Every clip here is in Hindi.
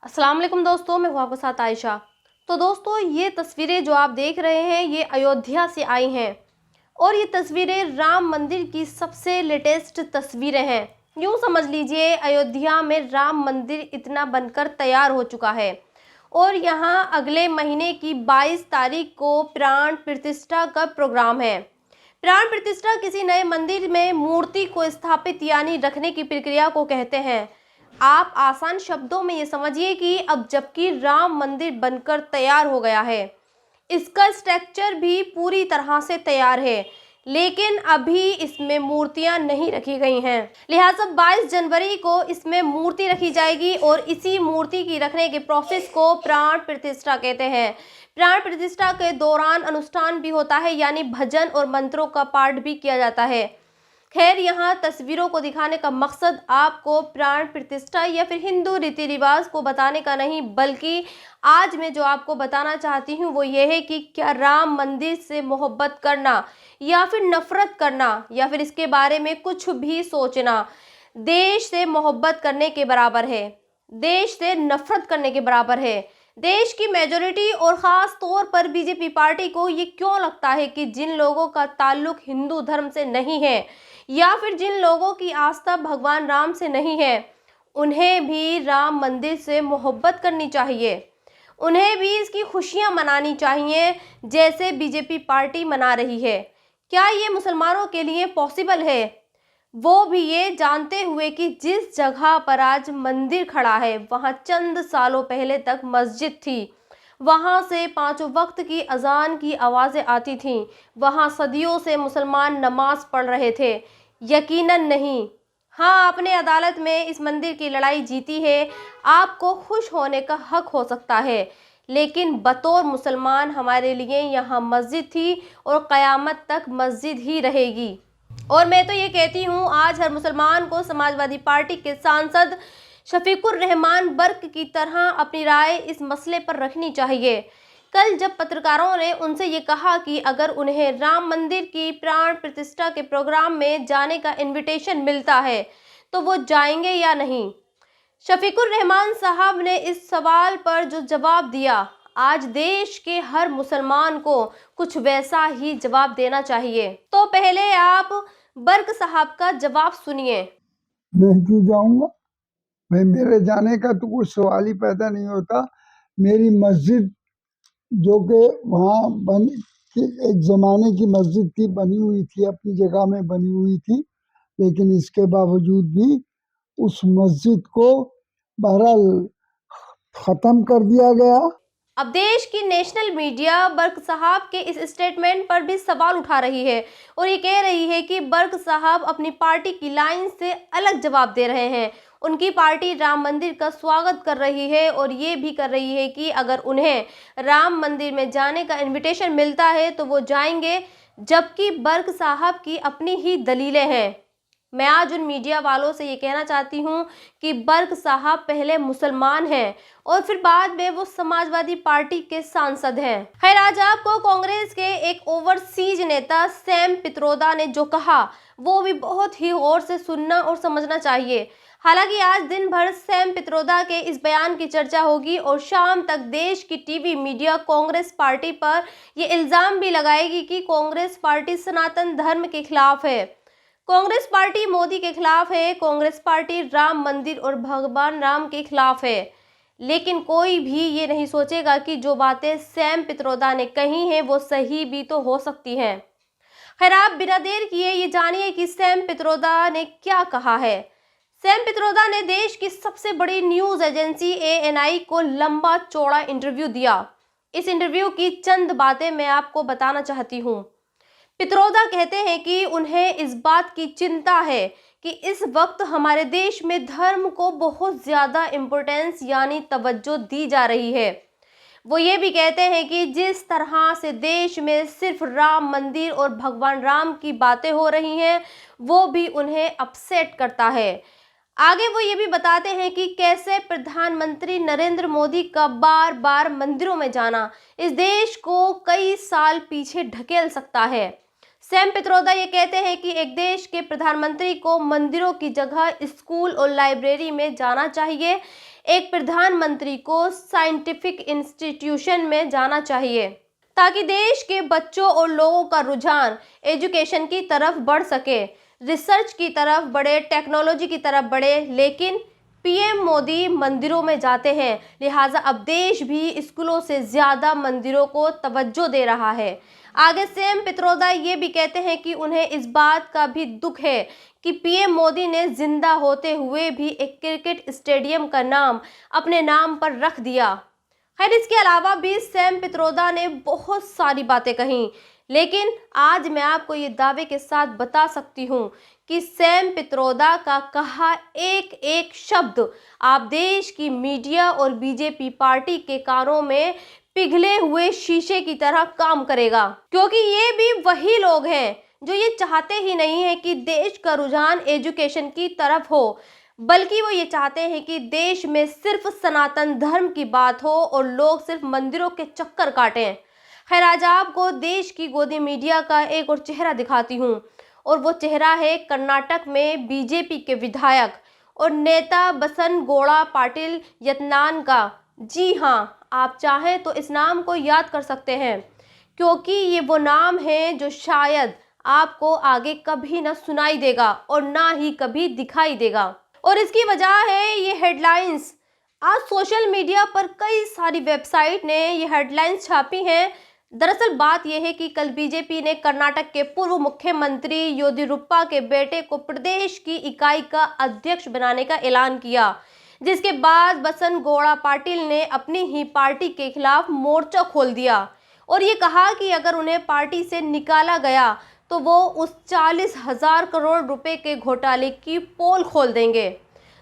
अस्सलाम वालेकुम दोस्तों, मैं हूं आपके साथ आयशा। तो दोस्तों, ये तस्वीरें जो आप देख रहे हैं ये अयोध्या से आई हैं और ये तस्वीरें राम मंदिर की सबसे लेटेस्ट तस्वीरें हैं। यूँ समझ लीजिए अयोध्या में राम मंदिर इतना बनकर तैयार हो चुका है और यहाँ अगले महीने की 22 तारीख को प्राण प्रतिष्ठा का प्रोग्राम है। प्राण प्रतिष्ठा किसी नए मंदिर में मूर्ति को स्थापित यानी रखने की प्रक्रिया को कहते हैं। आप आसान शब्दों में ये समझिए कि अब जबकि राम मंदिर बनकर तैयार हो गया है, इसका स्ट्रक्चर भी पूरी तरह से तैयार है, लेकिन अभी इसमें मूर्तियां नहीं रखी गई हैं। लिहाजा 22 जनवरी को इसमें मूर्ति रखी जाएगी और इसी मूर्ति की रखने के प्रोसेस को प्राण प्रतिष्ठा कहते हैं। प्राण प्रतिष्ठा के दौरान अनुष्ठान भी होता है, यानी भजन और मंत्रों का पाठ भी किया जाता है। खैर, यहाँ तस्वीरों को दिखाने का मकसद आपको प्राण प्रतिष्ठा या फिर हिंदू रीति रिवाज को बताने का नहीं, बल्कि आज मैं जो आपको बताना चाहती हूँ वो ये है कि क्या राम मंदिर से मोहब्बत करना या फिर नफरत करना या फिर इसके बारे में कुछ भी सोचना देश से मोहब्बत करने के बराबर है, देश से नफरत करने के बराबर है। देश की मेजोरिटी और ख़ास तौर पर बीजेपी पार्टी को ये क्यों लगता है कि जिन लोगों का ताल्लुक हिंदू धर्म से नहीं है या फिर जिन लोगों की आस्था भगवान राम से नहीं है, उन्हें भी राम मंदिर से मोहब्बत करनी चाहिए, उन्हें भी इसकी खुशियां मनानी चाहिए जैसे बीजेपी पार्टी मना रही है। क्या ये मुसलमानों के लिए पॉसिबल है, वो भी ये जानते हुए कि जिस जगह पर आज मंदिर खड़ा है वहाँ चंद सालों पहले तक मस्जिद थी, वहाँ से पांचों वक्त की अजान की आवाज़ें आती थीं, वहाँ सदियों से मुसलमान नमाज पढ़ रहे थे। यकीनन नहीं। हाँ, आपने अदालत में इस मंदिर की लड़ाई जीती है, आपको खुश होने का हक हो सकता है, लेकिन बतौर मुसलमान हमारे लिए यहाँ मस्जिद थी और क़यामत तक मस्जिद ही रहेगी। और मैं तो ये कहती हूँ, आज हर मुसलमान को समाजवादी पार्टी के सांसद शफीकुर रहमान बर्क की तरह अपनी राय इस मसले पर रखनी चाहिए। कल जब पत्रकारों ने उनसे ये कहा कि अगर उन्हें राम मंदिर की प्राण प्रतिष्ठा के प्रोग्राम में जाने का इनविटेशन मिलता है तो वो जाएंगे या नहीं, शफीकुर रहमान साहब ने इस सवाल पर जो जवाब दिया, आज देश के हर मुसलमान को कुछ वैसा ही जवाब देना चाहिए। तो पहले आप बर्क साहब का जवाब सुनिए। मैं क्यों जाऊंगा भाई, मेरे जाने का तो कुछ सवाल ही पैदा नहीं होता। मेरी मस्जिद जो कि वहाँ बन कि एक ज़माने की मस्जिद थी, बनी हुई थी, अपनी जगह में बनी हुई थी, लेकिन इसके बावजूद भी उस मस्जिद को बहरहाल ख़त्म कर दिया गया। अब देश की नेशनल मीडिया बर्क साहब के इस स्टेटमेंट पर भी सवाल उठा रही है और ये कह रही है कि बर्क साहब अपनी पार्टी की लाइन से अलग जवाब दे रहे हैं। उनकी पार्टी राम मंदिर का स्वागत कर रही है और ये भी कर रही है कि अगर उन्हें राम मंदिर में जाने का इनविटेशन मिलता है तो वो जाएंगे, जबकि बर्क साहब की अपनी ही दलीलें हैं। मैं आज उन मीडिया वालों से ये कहना चाहती हूँ कि बर्क साहब पहले मुसलमान हैं और फिर बाद में वो समाजवादी पार्टी के सांसद हैं। खैर, आज आपको कांग्रेस के एक ओवरसीज नेता सैम पित्रोदा ने जो कहा वो भी बहुत ही गौर से सुनना और समझना चाहिए। हालांकि आज दिन भर सैम पित्रोदा के इस बयान की चर्चा होगी और शाम तक देश की टीवी मीडिया कांग्रेस पार्टी पर ये इल्ज़ाम भी लगाएगी कि कांग्रेस पार्टी सनातन धर्म के खिलाफ है, कांग्रेस पार्टी मोदी के खिलाफ है, कांग्रेस पार्टी राम मंदिर और भगवान राम के खिलाफ है। लेकिन कोई भी ये नहीं सोचेगा कि जो बातें सैम पित्रोदा ने कही हैं वो सही भी तो हो सकती हैं। खैर, आप बिना देर किए ये जानिए कि सैम पित्रोदा ने क्या कहा है। सैम पित्रोदा ने देश की सबसे बड़ी न्यूज़ एजेंसी ANI को लंबा चौड़ा इंटरव्यू दिया। इस इंटरव्यू की चंद बातें मैं आपको बताना चाहती हूँ। पित्रोदा कहते हैं कि उन्हें इस बात की चिंता है कि इस वक्त हमारे देश में धर्म को बहुत ज़्यादा इम्पोर्टेंस यानी तवज्जो दी जा रही है। वो ये भी कहते हैं कि जिस तरह से देश में सिर्फ राम मंदिर और भगवान राम की बातें हो रही हैं वो भी उन्हें अपसेट करता है। आगे वो ये भी बताते हैं कि कैसे प्रधानमंत्री नरेंद्र मोदी का बार बार मंदिरों में जाना इस देश को कई साल पीछे ढकेल सकता है। सैम पित्रोदा ये कहते हैं कि एक देश के प्रधानमंत्री को मंदिरों की जगह स्कूल और लाइब्रेरी में जाना चाहिए। एक प्रधानमंत्री को साइंटिफिक इंस्टीट्यूशन में जाना चाहिए ताकि देश के बच्चों और लोगों का रुझान एजुकेशन की तरफ बढ़ सके, रिसर्च की तरफ बढ़े, टेक्नोलॉजी की तरफ बढ़े। लेकिन पीएम मोदी मंदिरों में जाते हैं, लिहाजा अब देश भी स्कूलों से ज़्यादा मंदिरों को तवज्जो दे रहा है। आगे सैम पित्रोदा ये भी कहते हैं कि उन्हें इस बात का भी दुख है कि पीएम मोदी ने जिंदा होते हुए भी एक क्रिकेट स्टेडियम का नाम अपने नाम पर रख दिया। खैर, इसके अलावा भी सैम पित्रोदा ने बहुत सारी बातें कही, लेकिन आज मैं आपको ये दावे के साथ बता सकती हूँ कि सैम पित्रोदा का कहा एक एक शब्द आप देश की मीडिया और बीजेपी पार्टी के कानों में पिघले हुए शीशे की तरह काम करेगा, क्योंकि ये भी वही लोग हैं जो ये चाहते ही नहीं है कि देश का रुझान एजुकेशन की तरफ हो, बल्कि वो ये चाहते हैं कि देश में सिर्फ सनातन धर्म की बात हो और लोग सिर्फ मंदिरों के चक्कर काटें। खैर, आज आपको देश की गोदी मीडिया का एक और चेहरा दिखाती हूँ, और वो चेहरा है कर्नाटक में बीजेपी के विधायक और नेता बसनगौड़ा पाटिल यत्नान का। जी हाँ, आप चाहें तो इस नाम को याद कर सकते हैं, क्योंकि ये वो नाम है जो शायद आपको आगे कभी ना सुनाई देगा और ना ही कभी दिखाई देगा। और इसकी वजह है ये हेडलाइंस। आज सोशल मीडिया पर कई सारी वेबसाइट ने ये हेडलाइंस छापी हैं। दरअसल बात यह है कि कल बीजेपी ने कर्नाटक के पूर्व मुख्यमंत्री येदियुरप्पा के बेटे को प्रदेश की इकाई का अध्यक्ष बनाने का ऐलान किया, जिसके बाद बसनगौड़ा पाटिल ने अपनी ही पार्टी के खिलाफ मोर्चा खोल दिया और ये कहा कि अगर उन्हें पार्टी से निकाला गया तो वो उस 40,000 करोड़ रुपए के घोटाले की पोल खोल देंगे,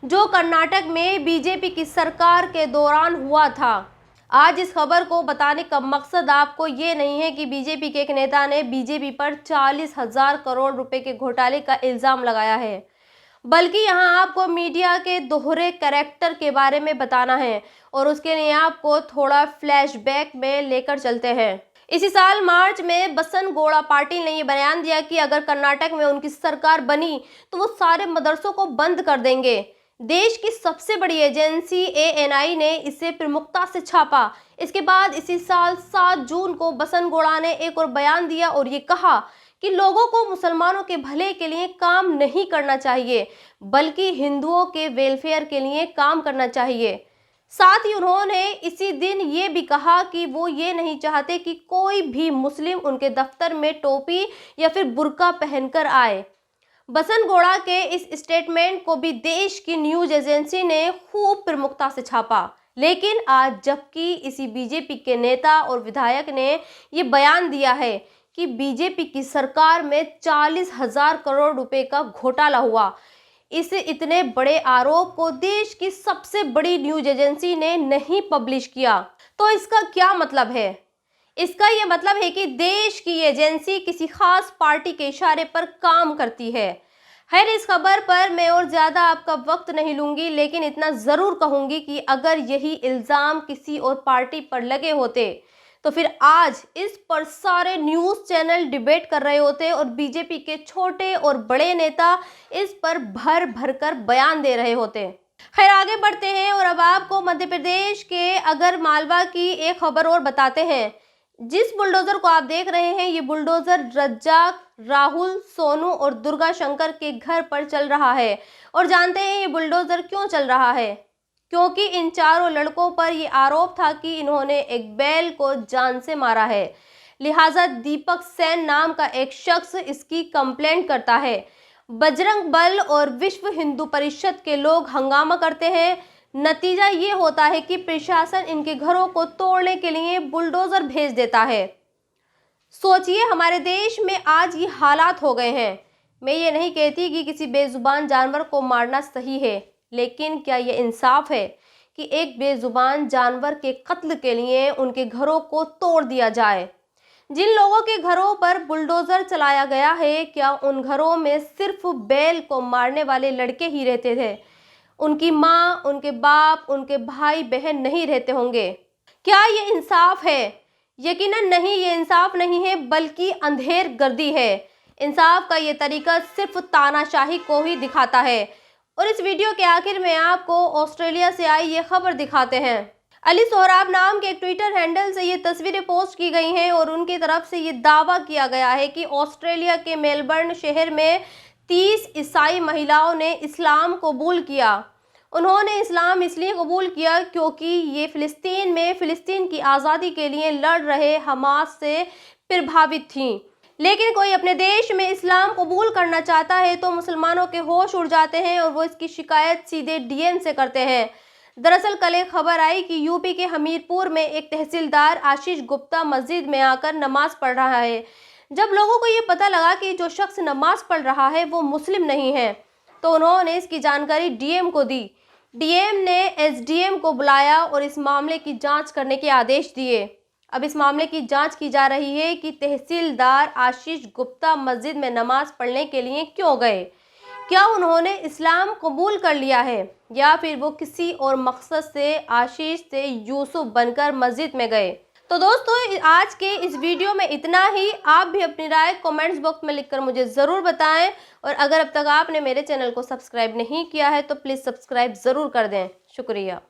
जो कर्नाटक में बीजेपी की सरकार के दौरान हुआ था। आज इस खबर को बताने का मकसद आपको ये नहीं है कि बीजेपी के एक नेता ने बीजेपी पर 40,000 करोड़ रुपए के घोटाले का इल्ज़ाम लगाया है, बल्कि यहाँ आपको मीडिया के दोहरे कैरेक्टर के बारे में बताना है, और उसके लिए आपको थोड़ा फ्लैशबैक में लेकर चलते हैं। इसी साल मार्च में बसनगौड़ा पाटिल ने ये बयान दिया कि अगर कर्नाटक में उनकी सरकार बनी तो वो सारे मदरसों को बंद कर देंगे। देश की सबसे बड़ी एजेंसी ANI ने इसे प्रमुखता से छापा। इसके बाद इसी साल 7 जून को बसनगौड़ा ने एक और बयान दिया और ये कहा कि लोगों को मुसलमानों के भले के लिए काम नहीं करना चाहिए, बल्कि हिंदुओं के वेलफेयर के लिए काम करना चाहिए। साथ ही उन्होंने इसी दिन ये भी कहा कि वो ये नहीं चाहते कि कोई भी मुस्लिम उनके दफ्तर में टोपी या फिर बुर्का पहनकर आए। बसनगौड़ा के इस स्टेटमेंट को भी देश की न्यूज एजेंसी ने खूब प्रमुखता से छापा, लेकिन आज जबकि इसी बीजेपी के नेता और विधायक ने ये बयान दिया है कि बीजेपी की सरकार में 40,000 करोड़ रुपए का घोटाला हुआ, इस इतने बड़े आरोप को देश की सबसे बड़ी न्यूज एजेंसी ने नहीं पब्लिश किया, तो इसका क्या मतलब है? इसका ये मतलब है कि देश की एजेंसी किसी खास पार्टी के इशारे पर काम करती है। खैर, इस खबर पर मैं और ज़्यादा आपका वक्त नहीं लूँगी, लेकिन इतना ज़रूर कहूँगी कि अगर यही इल्ज़ाम किसी और पार्टी पर लगे होते तो फिर आज इस पर सारे न्यूज़ चैनल डिबेट कर रहे होते और बीजेपी के छोटे और बड़े नेता इस पर भर भर कर बयान दे रहे होते। खैर, आगे बढ़ते हैं और अब आपको मध्य प्रदेश के अगर मालवा की एक खबर और बताते हैं। जिस बुलडोजर को आप देख रहे हैं, ये बुलडोजर रज्जाक, राहुल, सोनू और दुर्गा शंकर के घर पर चल रहा है। और जानते हैं ये बुलडोजर क्यों चल रहा है? क्योंकि इन चारों लड़कों पर ये आरोप था कि इन्होंने एक बैल को जान से मारा है। लिहाजा दीपक सेन नाम का एक शख्स इसकी कंप्लेंट करता है। बजरंग बल और विश्व हिंदू परिषद के लोग हंगामा करते हैं। नतीजा ये होता है कि प्रशासन इनके घरों को तोड़ने के लिए बुलडोजर भेज देता है। सोचिए, हमारे देश में आज ये हालात हो गए हैं। मैं ये नहीं कहती कि किसी बेजुबान जानवर को मारना सही है, लेकिन क्या ये इंसाफ है कि एक बेजुबान जानवर के कत्ल के लिए उनके घरों को तोड़ दिया जाए? जिन लोगों के घरों पर बुलडोजर चलाया गया है, क्या उन घरों में सिर्फ बैल को मारने वाले लड़के ही रहते थे? उनकी माँ, उनके बाप, उनके भाई बहन नहीं रहते होंगे? क्या ये इंसाफ है? यकीनन नहीं, ये इंसाफ नहीं है, बल्कि अंधेर गर्दी है। इंसाफ का ये तरीका सिर्फ तानाशाही को ही दिखाता है। और इस वीडियो के आखिर में आपको ऑस्ट्रेलिया से आई ये खबर दिखाते हैं। अली सोहराब नाम के एक ट्विटर हैंडल से ये तस्वीरें पोस्ट की गई हैं और उनकी तरफ से ये दावा किया गया है कि ऑस्ट्रेलिया के मेलबर्न शहर में 30 ईसाई महिलाओं ने इस्लाम कबूल किया। उन्होंने इस्लाम इसलिए कबूल किया क्योंकि ये फ़िलिस्तीन की आज़ादी के लिए लड़ रहे हमास से प्रभावित थीं। लेकिन कोई अपने देश में इस्लाम कबूल करना चाहता है तो मुसलमानों के होश उड़ जाते हैं और वो इसकी शिकायत सीधे डीएम से करते हैं। दरअसल कल एक खबर आई कि यूपी के हमीरपुर में एक तहसीलदार आशीष गुप्ता मस्जिद में आकर नमाज पढ़ रहा है। जब लोगों को ये पता लगा कि जो शख्स नमाज पढ़ रहा है वो मुस्लिम नहीं है तो उन्होंने इसकी जानकारी डीएम को दी। डीएम ने एसडीएम को बुलाया और इस मामले की जांच करने के आदेश दिए। अब इस मामले की जांच की जा रही है कि तहसीलदार आशीष गुप्ता मस्जिद में नमाज पढ़ने के लिए क्यों गए। क्या उन्होंने इस्लाम कबूल कर लिया है या फिर वो किसी और मकसद से आशीष से यूसुफ बनकर मस्जिद में गए। तो दोस्तों आज के इस वीडियो में इतना ही। आप भी अपनी राय कमेंट्स बॉक्स में लिखकर मुझे ज़रूर बताएं और अगर अब तक आपने मेरे चैनल को सब्सक्राइब नहीं किया है तो प्लीज़ सब्सक्राइब ज़रूर कर दें। शुक्रिया।